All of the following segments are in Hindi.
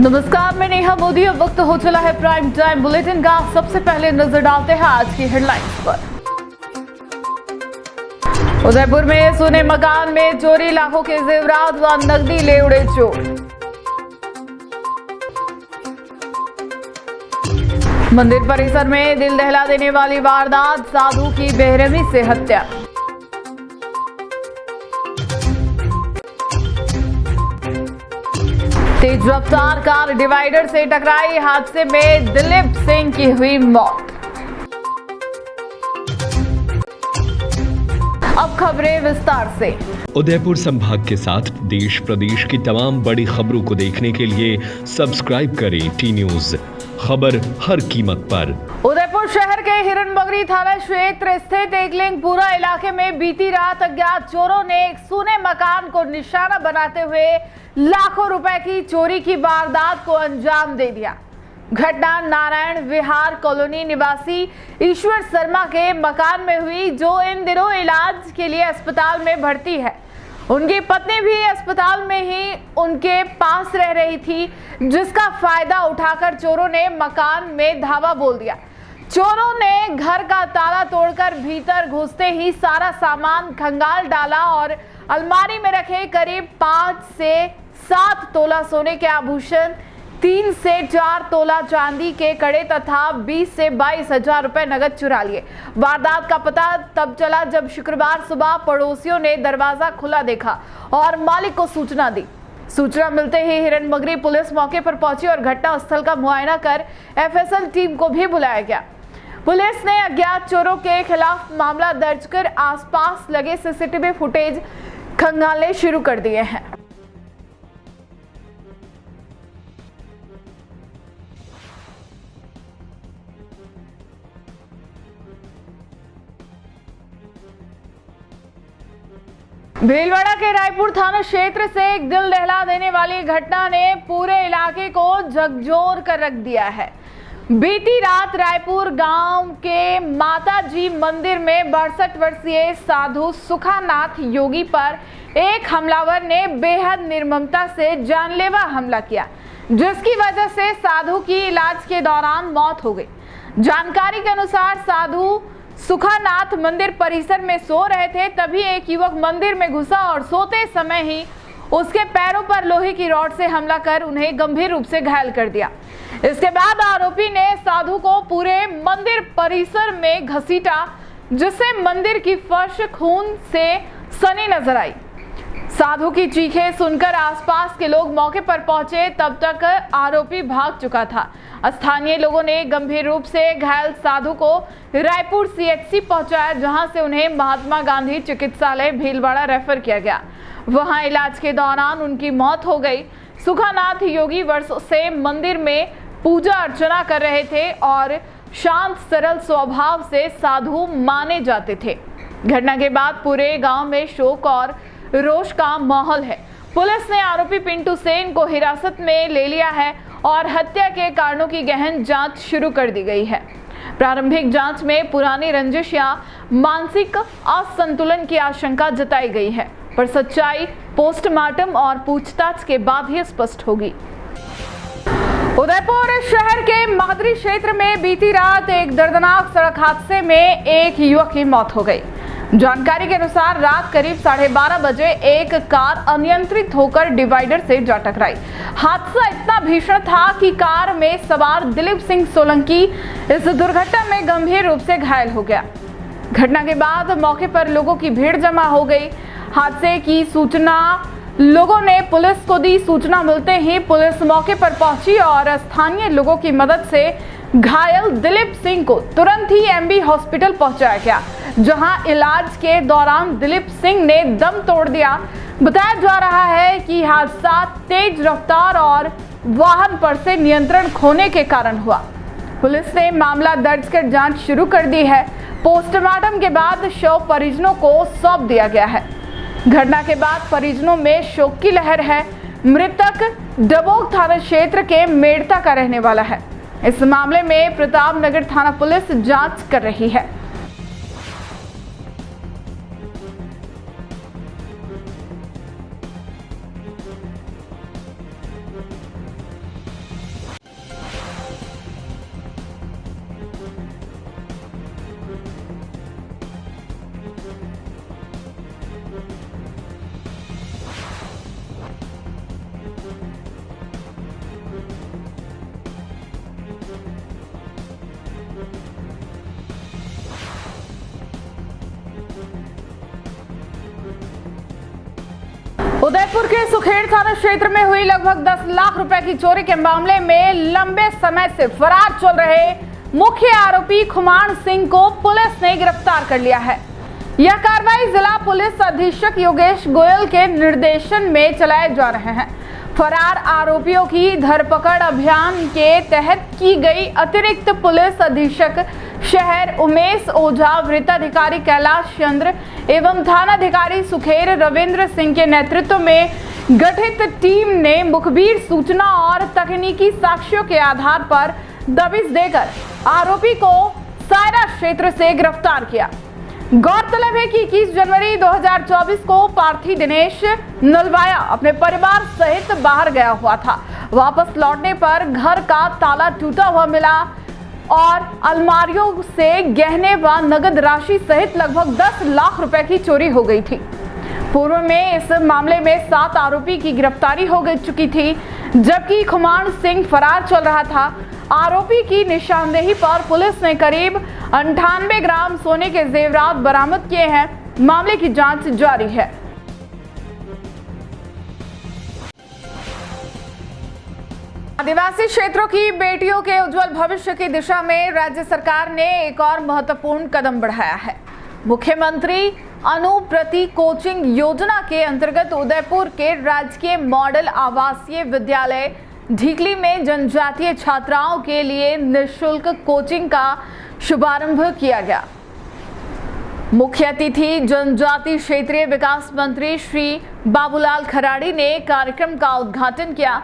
नमस्कार, मैं नेहा मोदी। अब वक्त हो चला है प्राइम टाइम बुलेटिन का। सबसे पहले नजर डालते हैं आज की हेडलाइंस पर। उदयपुर में सोने मकान में चोरी, लाखों के जेवरात व नकदी ले उड़े चोर। मंदिर परिसर में दिल दहला देने वाली वारदात, साधु की बेरहमी से हत्या। तेज रफ्तार कार डिवाइडर से टकराई, हादसे में दिलीप सिंह की हुई मौत। अब खबरें विस्तार से। उदयपुर संभाग के साथ देश प्रदेश की तमाम बड़ी खबरों को देखने के लिए सब्सक्राइब करें टी न्यूज़, खबर हर कीमत पर। उदयपुर शहर के हिरनबगरी थाना क्षेत्र स्थित एकलिंगपुरा इलाके में बीती रात अज्ञात चोरों ने एक सोने मकान को निशाना बनाते हुए लाखों रुपए की चोरी की वारदात को अंजाम दे दिया। घटना नारायण विहार कॉलोनी निवासी ईश्वर शर्मा के मकान में हुई, जो इन दिनों इलाज के लिए अस्पताल में भर्ती है। उनकी पत्नी भी अस्पताल में ही उनके पास रह रही थी, जिसका फायदा उठाकर चोरों ने मकान में धावा बोल दिया। चोरों ने घर का ताला तोड़कर भीतर घुसते ही सारा सामान खंगाल डाला और अलमारी में रखे करीब 5 से 7 तोला सोने के आभूषण, 3 से 4 तोला चांदी के कड़े तथा 20 से 22 हजार रुपए नगद चुरा लिए। वारदात का पता तब चला जब शुक्रवार सुबह पड़ोसियों ने दरवाजा खुला देखा और मालिक को सूचना दी। सूचना मिलते ही हिरनबगरी पुलिस मौके पर पहुंची और घटना स्थल का मुआयना कर एफएसएल टीम को भी बुलाया गया। पुलिस ने अज्ञात चोरों के खिलाफ मामला दर्ज कर आसपास लगे सीसीटीवी फुटेज खंगालने शुरू कर दिए हैं। भीलवाड़ा के रायपुर थाना क्षेत्र से एक दिल दहला देने वाली घटना ने पूरे इलाके को झकझोर कर रख दिया है। बीती रात रायपुर गांव के माताजी मंदिर में 62 वर्षीय साधु सुखानाथ योगी पर एक हमलावर ने बेहद निर्ममता से जानलेवा हमला किया, जिसकी वजह से साधु की इलाज के दौरान मौत हो गई। जानकारी के अनुसार साधु सुखानाथ मंदिर परिसर में सो रहे थे, तभी एक युवक मंदिर में घुसा और सोते समय ही उसके पैरों पर लोहे की रॉड से हमला कर उन्हें गंभीर रूप से घायल कर दिया। इसके बाद आरोपी ने साधु को पूरे मंदिर परिसर में घसीटा, जिससे मंदिर की फर्श खून से सनी नजर आई। साधु की चीखें सुनकर आसपास के लोग मौके पर पहुंचे, तब तक आरोपी भाग चुका था। स्थानीय लोगों ने गंभीर रूप से घायल साधु को रायपुर सीएचसी पहुंचाया, जहां से उन्हें महात्मा गांधी चिकित्सालय भीलवाड़ा रेफर किया गया। वहां इलाज के दौरान उनकी मौत हो गई। सुखानाथ योगी वर्षों से मंदिर में पूजा अर्चना कर रहे थे और शांत सरल स्वभाव से साधु माने जाते थे। घटना के बाद पूरे गांव में शोक और रोष का माहौल है। पुलिस ने आरोपी पिंटू सेन को हिरासत में ले लिया है और हत्या के कारणों की गहन जांच शुरू कर दी गई है। प्रारंभिक जांच में पुरानी रंजिश या मानसिक असंतुलन की आशंका जताई गई है, पर सच्चाई पोस्टमार्टम और पूछताछ के बाद ही स्पष्ट होगी। उदयपुर शहर के महदरी क्षेत्र में बीती रात एक दर्दनाक सड़क हादसे में एक युवक की मौत हो गई। जानकारी के अनुसार रात करीब 12:30 बजे एक कार अनियंत्रित होकर डिवाइडर से जा टकराई। हादसा इतना भीषण था कि कार में सवार दिलीप सिंह सोलंकी इस दुर्घटना में गंभीर रूप से घायल हो गया। घटना के बाद मौके पर लोगों की भीड़ जमा हो गई। हादसे की सूचना लोगों ने पुलिस को दी। सूचना मिलते ही पुलिस मौके पर पहुंची और स्थानीय लोगों की मदद से घायल दिलीप सिंह को तुरंत ही एमबी हॉस्पिटल पहुंचाया गया, जहां इलाज के दौरान दिलीप सिंह ने दम तोड़ दिया। बताया जा रहा है कि हादसा तेज रफ्तार और वाहन पर से नियंत्रण खोने के कारण हुआ। पुलिस ने मामला दर्ज कर जांच शुरू कर दी है। पोस्टमार्टम के बाद शव परिजनों को सौंप दिया गया है। घटना के बाद परिजनों में शोक की लहर है। मृतक डबोक थाना क्षेत्र के मेड़ता का रहने वाला है। इस मामले में प्रतापनगर थाना पुलिस जांच कर रही है। उदयपुर के सुखेड़ थाना क्षेत्र में हुई लगभग 10 लाख रुपए की चोरी के मामले में लंबे समय से फरार चल रहे मुख्य आरोपी खुमान सिंह को पुलिस ने गिरफ्तार कर लिया है। यह कार्रवाई जिला पुलिस अधीक्षक योगेश गोयल के निर्देशन में चलाए जा रहे हैं। फरार आरोपियों की धरपकड़ अभियान के तहत की गई अतिरिक्त पुलिस अधीक्षक शहर उमेश ओझा, वृत्ताधिकारी कैलाश चंद्र एवं थानाधिकारी सुखेर रविंद्र सिंह के नेतृत्व में गठित टीम ने मुखबिर सूचना और तकनीकी साक्ष्यों के आधार पर दबिश देकर आरोपी को सायरा क्षेत्र से गिरफ्तार किया। गौरतलब है कि 21 जनवरी 2024 को पार्थी दिनेश नलवाया अपने परिवार सहित बाहर गया हुआ था। वापस लौटने पर घर का ताला टूटा हुआ मिला और अलमारियों से गहने व नगद राशि सहित लगभग 10 लाख रुपए की चोरी हो गई थी। पूर्व में इस मामले में 7 आरोपी की गिरफ्तारी हो चुकी थी, जबकि खुमान सिंह फरार चल रहा था। आरोपी की निशानदेही पर पुलिस ने करीब 98 ग्राम सोने के जेवरात बरामद किए हैं। मामले की जांच जारी है। आदिवासी क्षेत्रों की बेटियों के उज्जवल भविष्य की दिशा में राज्य सरकार ने एक और महत्वपूर्ण कदम बढ़ाया है। मुख्यमंत्री अनुप्रति कोचिंग योजना के अंतर्गत उदयपुर के राजकीय मॉडल आवासीय विद्यालय ढीकली में जनजातीय छात्राओं के लिए निःशुल्क कोचिंग का शुभारंभ किया गया। मुख्य अतिथि जनजातीय क्षेत्रीय विकास मंत्री श्री बाबूलाल खराड़ी ने कार्यक्रम का उद्घाटन किया।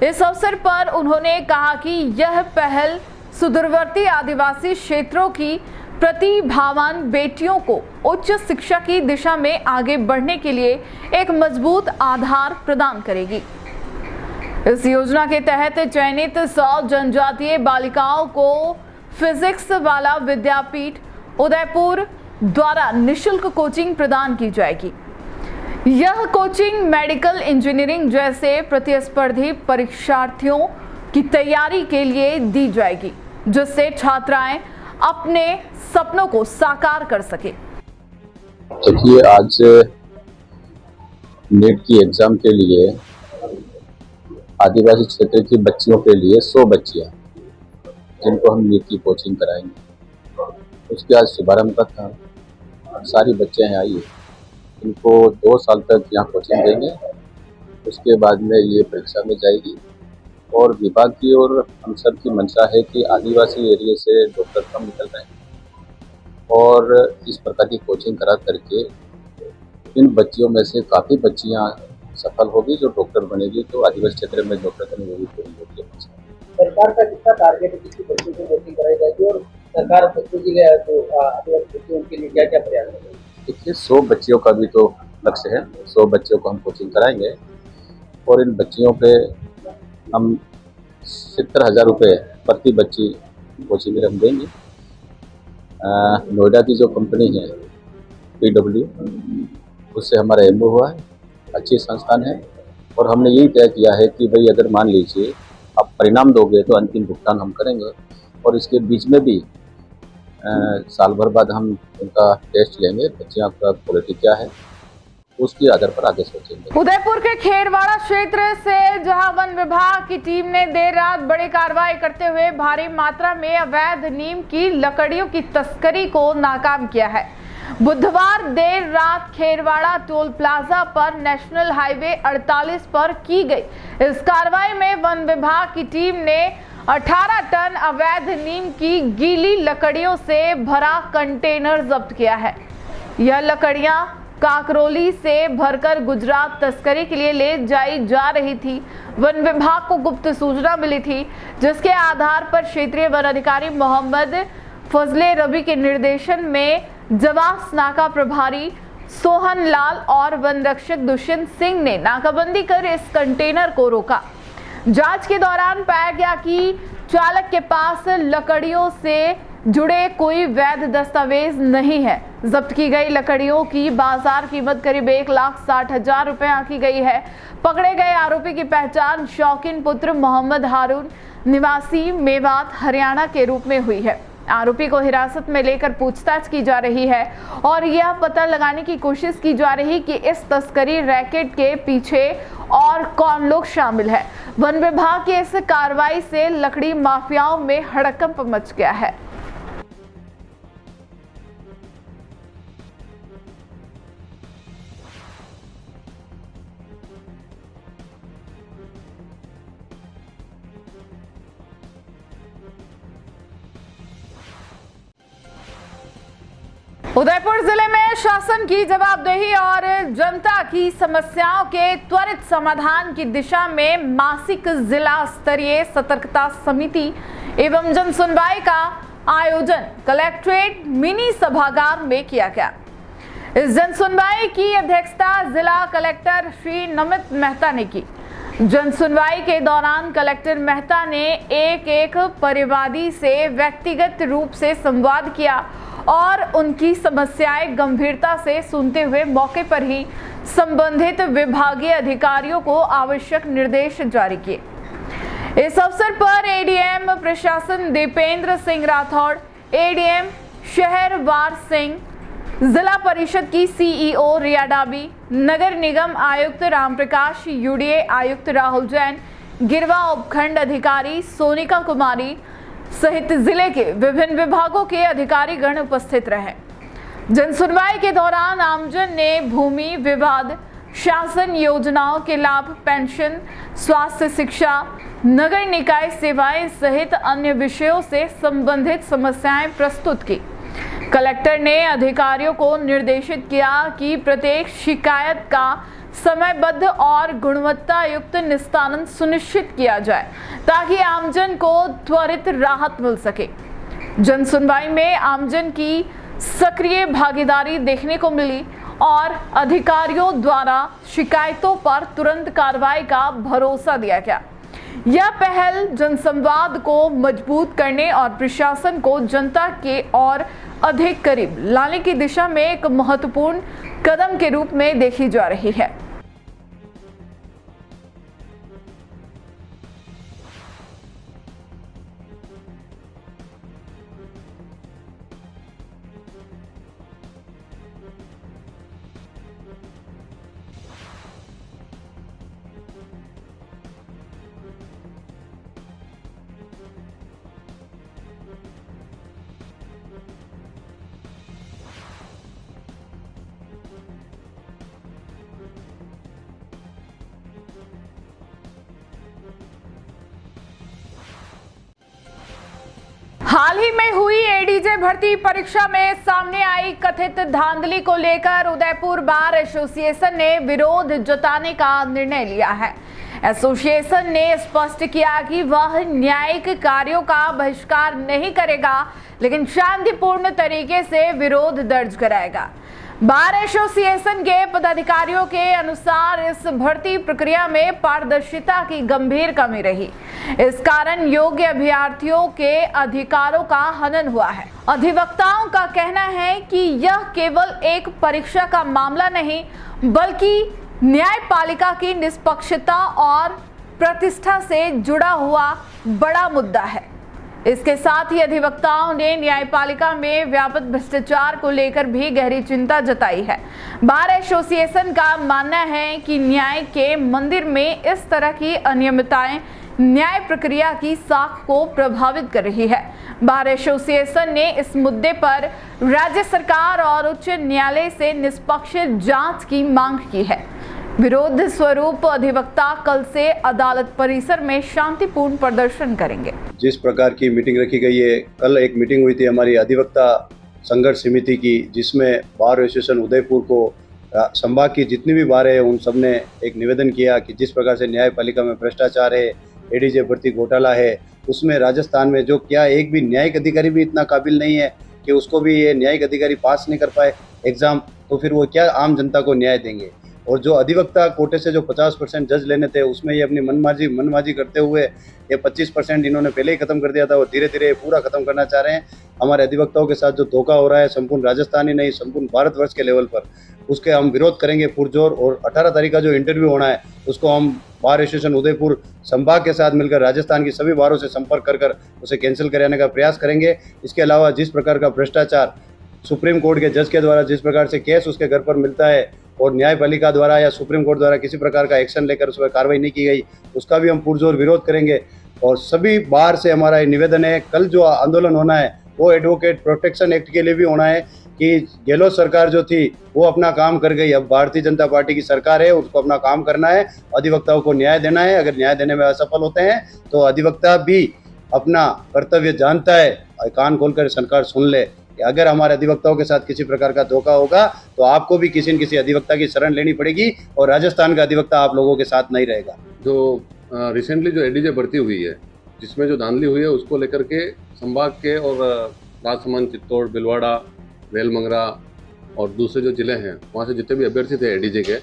इस अवसर पर उन्होंने कहा कि यह पहल सुदूरवर्ती आदिवासी क्षेत्रों की प्रतिभावान बेटियों को उच्च शिक्षा की दिशा में आगे बढ़ने के लिए एक मजबूत आधार प्रदान करेगी। इस योजना के तहत चयनित 100 जनजातीय बालिकाओं को फिजिक्स वाला विद्यापीठ उदयपुर द्वारा निःशुल्क कोचिंग प्रदान की जाएगी। यह कोचिंग मेडिकल इंजीनियरिंग जैसे प्रतिस्पर्धी परीक्षार्थियों की तैयारी के लिए दी जाएगी, जिससे छात्राएं अपने सपनों को साकार कर सके। देखिए, आज नीट की एग्जाम के लिए आदिवासी क्षेत्र की बच्चियों के लिए 100 बच्चियां जिनको हम नीट की कोचिंग कराएंगे, उसके आज शुभारंभ था। सारी बच्चियां आई है, इनको 2 साल तक यहाँ कोचिंग देंगे। उसके बाद में ये परीक्षा में जाएगी और विभाग की और हम सब की मंशा है कि आदिवासी एरिया से डॉक्टर कम निकल रहे हैं और इस प्रकार की कोचिंग करा करके इन बच्चियों में से काफ़ी बच्चियाँ सफल होगी जो डॉक्टर बनेगी, तो आदिवासी क्षेत्र में डॉक्टर करने वो भी पूरी होगी। सरकार का कितना टारगेट है, कितनी बच्चों को कोचिंग कराई जाएगी और सरकार बच्चों के लिए जो आदिवासी बच्चों के लिए क्या क्या प्रयास करेगी? देखिए, 100 बच्चियों का भी तो लक्ष्य है। 100 बच्चों को हम कोचिंग कराएंगे और इन बच्चियों पे हम 70,000 रुपये प्रति बच्ची कोचिंग में हम देंगे। नोएडा की जो कंपनी है PW, उससे हमारा MOU हुआ है। अच्छी संस्थान है और हमने यही तय किया है कि भाई अगर मान लीजिए आप परिणाम दोगे तो अंतिम भुगतान हम करेंगे और इसके बीच में भी साल भर बाद हम उनका टेस्ट लेंगे, बच्चियों का क्वालिटी क्या है उसके आधार पर आगे सोचेंगे। उदयपुर के खेरवाड़ा क्षेत्र से जहां वन विभाग की टीम ने देर रात बड़ी कार्रवाई करते हुए भारी मात्रा में अवैध नीम की लकड़ियों की तस्करी को नाकाम किया है। बुधवार देर रात खेरवाड़ा टोल प्लाजा पर नेशनल हाईवे 48 पर की गई इस कार्रवाई में वन विभाग की टीम ने 18 टन अवैध नीम की गीली लकड़ियों से भरा कंटेनर जब्त किया है। यह लकड़ियां काकरोली से भरकर गुजरात तस्करी के लिए ले जाई जा रही थी। वन विभाग को गुप्त सूचना मिली थी, जिसके आधार पर क्षेत्रीय वन अधिकारी मोहम्मद फजले रबी के निर्देशन में जवास नाका प्रभारी सोहन लाल और वन रक्षक दुष्यंत सिंह ने नाकाबंदी कर इस कंटेनर को रोका। जांच के दौरान पाया गया कि चालक के पास लकड़ियों से जुड़े कोई वैध दस्तावेज नहीं है। जब्त की गई लकड़ियों की बाजार कीमत करीब 1,60,000 रुपए आंकी गई है। पकड़े गए आरोपी की पहचान शौकीन पुत्र मोहम्मद हारून निवासी मेवात हरियाणा के रूप में हुई है। आरोपी को हिरासत में लेकर पूछताछ की जा रही है और यह पता लगाने की कोशिश की जा रही कि इस तस्करी रैकेट के पीछे और कौन लोग शामिल है। वन विभाग की इस कार्रवाई से लकड़ी माफियाओं में हड़कंप मच गया है। उदयपुर जिले में शासन की जवाबदेही और जनता की समस्याओं के त्वरित समाधान की दिशा में मासिक जिला स्तरीय सतर्कता समिति एवं जन सुनवाई का आयोजन कलेक्ट्रेट मिनी सभागार में किया गया। इस जन सुनवाई की अध्यक्षता जिला कलेक्टर श्री नमित मेहता ने की। जन सुनवाई के दौरान कलेक्टर मेहता ने एक परिवादी से व्यक्तिगत रूप से संवाद किया और उनकी समस्याएं गंभीरता से सुनते हुए मौके पर ही संबंधित विभागीय अधिकारियों को आवश्यक निर्देश जारी किए। इस अवसर पर एडीएम प्रशासन दीपेंद्र सिंह राठौड़, एडीएम शहर वार सिंह, जिला परिषद की सीईओ रिया डाबी, नगर निगम आयुक्त रामप्रकाश, यूडीए आयुक्त राहुल जैन, गिरवा उपखंड अधिकारी सोनिका कुमारी सहित जिले के विभिन्न विभागों के अधिकारी गण उपस्थित रहे। जन सुनवाई के दौरान आमजन ने भूमि विवाद, शासन योजनाओं के लाभ, पेंशन, स्वास्थ्य, शिक्षा, नगर निकाय सेवाएं सहित अन्य विषयों से संबंधित समस्याएं प्रस्तुत की। कलेक्टर ने अधिकारियों को निर्देशित किया कि प्रत्येक शिकायत का समयबद्ध और गुणवत्ता युक्त निस्तारण सुनिश्चित किया जाए ताकि आमजन को त्वरित राहत मिल सके। जन सुनवाई में आमजन की सक्रिय भागीदारी देखने को मिली और अधिकारियों द्वारा शिकायतों पर तुरंत कार्रवाई का भरोसा दिया गया। यह पहल जनसंवाद को मजबूत करने और प्रशासन को जनता के और अधिक करीब लाने की दिशा में एक महत्वपूर्ण कदम के रूप में देखी जा रही है। हाल ही में हुई एडीजे भर्ती परीक्षा में सामने आई कथित धांधली को लेकर उदयपुर बार एसोसिएशन ने विरोध जताने का निर्णय लिया है। एसोसिएशन ने स्पष्ट किया कि वह न्यायिक कार्यों का बहिष्कार नहीं करेगा, लेकिन शांतिपूर्ण तरीके से विरोध दर्ज कराएगा। बार एसोसिएशन के पदाधिकारियों के अनुसार इस भर्ती प्रक्रिया में पारदर्शिता की गंभीर कमी रही। इस कारण योग्य अभ्यर्थियों के अधिकारों का हनन हुआ है। अधिवक्ताओं का कहना है कि यह केवल एक परीक्षा का मामला नहीं, बल्कि न्यायपालिका की निष्पक्षता और प्रतिष्ठा से जुड़ा हुआ बड़ा मुद्दा है। इसके साथ ही अधिवक्ताओं ने न्यायपालिका में व्यापक भ्रष्टाचार को लेकर भी गहरी चिंता जताई है। बार एसोसिएशन का मानना है कि न्याय के मंदिर में इस तरह की अनियमितताएं न्याय प्रक्रिया की साख को प्रभावित कर रही है। बार एसोसिएशन ने इस मुद्दे पर राज्य सरकार और उच्च न्यायालय से निष्पक्ष जांच की मांग की है। विरोध स्वरूप अधिवक्ता कल से अदालत परिसर में शांतिपूर्ण प्रदर्शन करेंगे। जिस प्रकार की मीटिंग रखी गई है, कल एक मीटिंग हुई थी हमारी अधिवक्ता संघर्ष समिति की, जिसमें बार एसोसिएशन उदयपुर को संभाग की जितनी भी बार है उन सब ने एक निवेदन किया कि जिस प्रकार से न्यायपालिका में भ्रष्टाचार है, एडीजे भर्ती घोटाला है, उसमें राजस्थान में जो क्या एक भी न्यायिक अधिकारी भी इतना काबिल नहीं है कि उसको भी ये न्यायिक अधिकारी पास नहीं कर पाए एग्जाम, तो फिर वो क्या आम जनता को न्याय देंगे। और जो अधिवक्ता कोटे से जो 50% जज लेने थे उसमें ये अपनी मनमाजी करते हुए ये 25% इन्होंने पहले ही खत्म कर दिया था और धीरे धीरे पूरा खत्म करना चाह रहे हैं। हमारे अधिवक्ताओं के साथ जो धोखा हो रहा है संपूर्ण राजस्थान ही नहीं संपूर्ण भारतवर्ष के लेवल पर, उसके हम विरोध करेंगे पुरजोर। और 18 तारीख का जो इंटरव्यू होना है उसको हम बार एसोसिएशन उदयपुर संभाग के साथ मिलकर राजस्थान की सभी बारों से संपर्क कर उसे कैंसिल कराने का प्रयास करेंगे। इसके अलावा जिस प्रकार का भ्रष्टाचार सुप्रीम कोर्ट के जज के द्वारा जिस प्रकार से केस उसके घर पर मिलता है और न्यायपालिका द्वारा या सुप्रीम कोर्ट द्वारा किसी प्रकार का एक्शन लेकर उस पर कार्रवाई नहीं की गई, उसका भी हम पुरजोर विरोध करेंगे। और सभी बार से हमारा ये निवेदन है, कल जो आंदोलन होना है वो एडवोकेट प्रोटेक्शन एक्ट के लिए भी होना है कि गहलोत सरकार जो थी वो अपना काम कर गई, अब भारतीय जनता पार्टी की सरकार है, उसको अपना काम करना है, अधिवक्ताओं को न्याय देना है। अगर न्याय देने में असफल होते हैं तो अधिवक्ता भी अपना कर्तव्य जानता है, कान खोलकर सरकार सुन ले कि अगर हमारे अधिवक्ताओं के साथ किसी प्रकार का धोखा होगा तो आपको भी किसी न किसी अधिवक्ता की शरण लेनी पड़ेगी और राजस्थान का अधिवक्ता आप लोगों के साथ नहीं रहेगा। जो रिसेंटली जो एडीजे भर्ती हुई है जिसमें जो धांधली हुई है उसको लेकर के संभाग के और राजसमंद, चित्तौड़, भीलवाड़ा, बेलमंगरा और दूसरे जो ज़िले हैं वहाँ से जितने भी अभ्यर्थी थे एडीजे के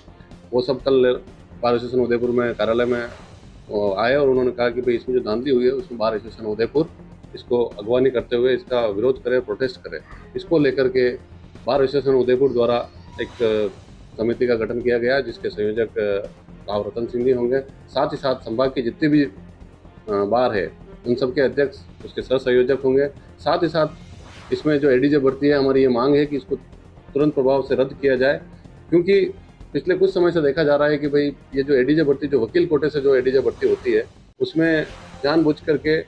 वो सब कल बार एसोसिएशन उदयपुर में कार्यालय में आए और उन्होंने कहा कि भाई इसमें जो धांधली हुई है उसमें बार एसोसिएशन उदयपुर इसको अगवानी करते हुए इसका विरोध करे, प्रोटेस्ट करे। इसको लेकर के बार एसोसिएशन उदयपुर द्वारा एक समिति का गठन किया गया जिसके संयोजक राव रतन सिंह जी होंगे। साथ ही साथ संभाग के जितने भी बार है उन सब के अध्यक्ष उसके सह संयोजक होंगे। साथ ही साथ इसमें जो एडीजे भर्ती है हमारी ये मांग है कि इसको तुरंत प्रभाव से रद्द किया जाए, क्योंकि पिछले कुछ समय से देखा जा रहा है कि भाई ये जो एडीजे भर्ती जो वकील कोटे से जो एडीजे भर्ती होती है उसमें जानबूझ करके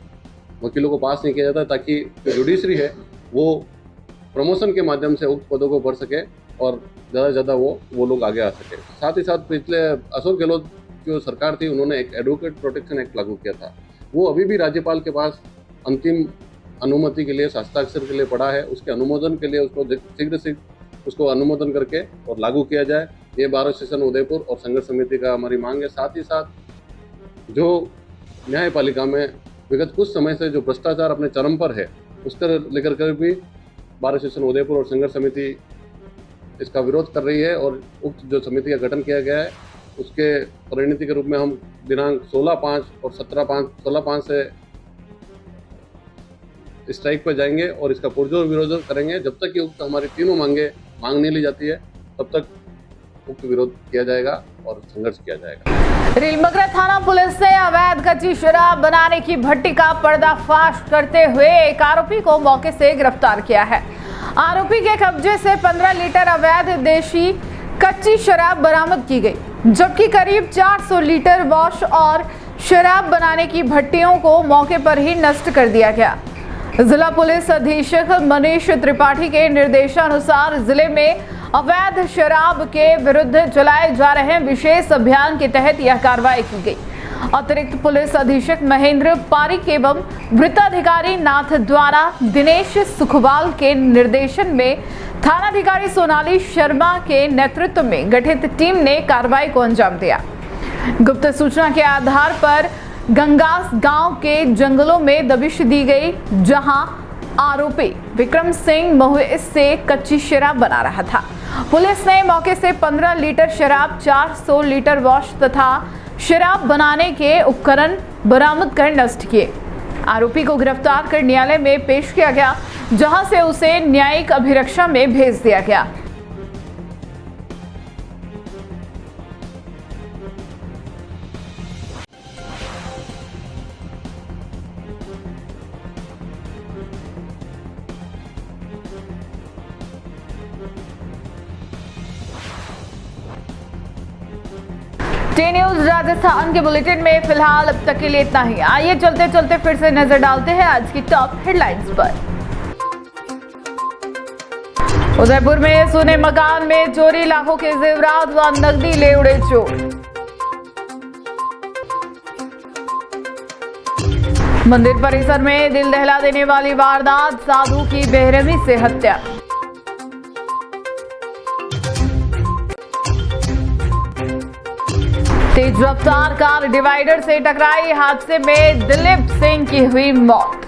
वकीलों को पास नहीं किया जाता ताकि जो जुडिशरी है वो प्रमोशन के माध्यम से उक्त पदों को भर सके और ज़्यादा से ज़्यादा वो लोग आगे आ सके। साथ ही साथ पिछले अशोक गहलोत जो सरकार थी उन्होंने एक एडवोकेट प्रोटेक्शन एक्ट लागू किया था, वो अभी भी राज्यपाल के पास अंतिम अनुमति के लिए हस्ताक्षर के लिए पड़ा है। उसके अनुमोदन के लिए उसको शीघ्र उसको अनुमोदन करके और लागू किया जाए, ये बार एसोसिएशन उदयपुर और संघर्ष समिति का हमारी मांग है। साथ ही साथ जो न्यायपालिका में विगत कुछ समय से जो भ्रष्टाचार अपने चरम पर है उसको लेकर कर भी बार एसोसिएशन उदयपुर और संघर्ष समिति इसका विरोध कर रही है और उक्त जो समिति का गठन किया गया है उसके परिणति के रूप में हम दिनांक 16/5 और 16/5 से स्ट्राइक पर जाएंगे और इसका पुरजोर विरोध करेंगे। जब तक कि उक्त हमारी तीनों मांग नहीं ली जाती है तब तक उक्त विरोध किया जाएगा और संघर्ष किया जाएगा। रीलमंगरा थाना पुलिस ने अवैध कच्ची शराब बनाने की भट्टी का पर्दाफाश करते हुए एक आरोपी को मौके से गिरफ्तार किया है। आरोपी के कब्जे से 15 लीटर अवैध देशी कच्ची शराब बरामद की गई, जबकि करीब 400 लीटर वॉश और शराब बनाने की भट्टियों को मौके पर ही नष्ट कर दिया गया। जिला पुलिस अधीक्षक मनीष त्रिपाठी के निर्देशानुसार जिले में अवैध शराब के विरुद्ध चलाए जा रहे विशेष अभियान के तहत यह कार्रवाई की गई। अतिरिक्त पुलिस अधीक्षक महेंद्र पारिक एवं वृत्ताधिकारी नाथ द्वारा दिनेश सुखवाल के निर्देशन में थानाधिकारी सोनाली शर्मा के नेतृत्व में गठित टीम ने कार्रवाई को अंजाम दिया। गुप्त सूचना के आधार पर गंगास गांव के जंगलों में दबिश दी गई, जहां आरोपी विक्रम सिंह महुए से कच्ची शराब बना रहा था। पुलिस ने मौके से 15 लीटर शराब, 400 लीटर वॉश तथा शराब बनाने के उपकरण बरामद कर नष्ट किए। आरोपी को गिरफ्तार कर न्यायालय में पेश किया गया, जहां से उसे न्यायिक अभिरक्षा में भेज दिया गया। टी न्यूज राजस्थान के बुलेटिन में फिलहाल अब तक के लिए इतना ही। आइए चलते चलते फिर से नजर डालते हैं आज की टॉप हेडलाइंस पर। उदयपुर में सोने मकान में चोरी, लाखों के जेवरात व नकदी ले उड़े चोर। मंदिर परिसर में दिल दहला देने वाली वारदात, साधु की बेरहमी से हत्या। तेज रफ्तार कार डिवाइडर से टकराई, हादसे में दिलीप सिंह की हुई मौत।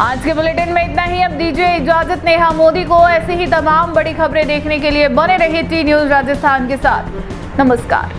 आज के बुलेटिन में इतना ही। अब दीजिए इजाजत नेहा मोदी को। ऐसी ही तमाम बड़ी खबरें देखने के लिए बने रहिए टी न्यूज राजस्थान के साथ। नमस्कार।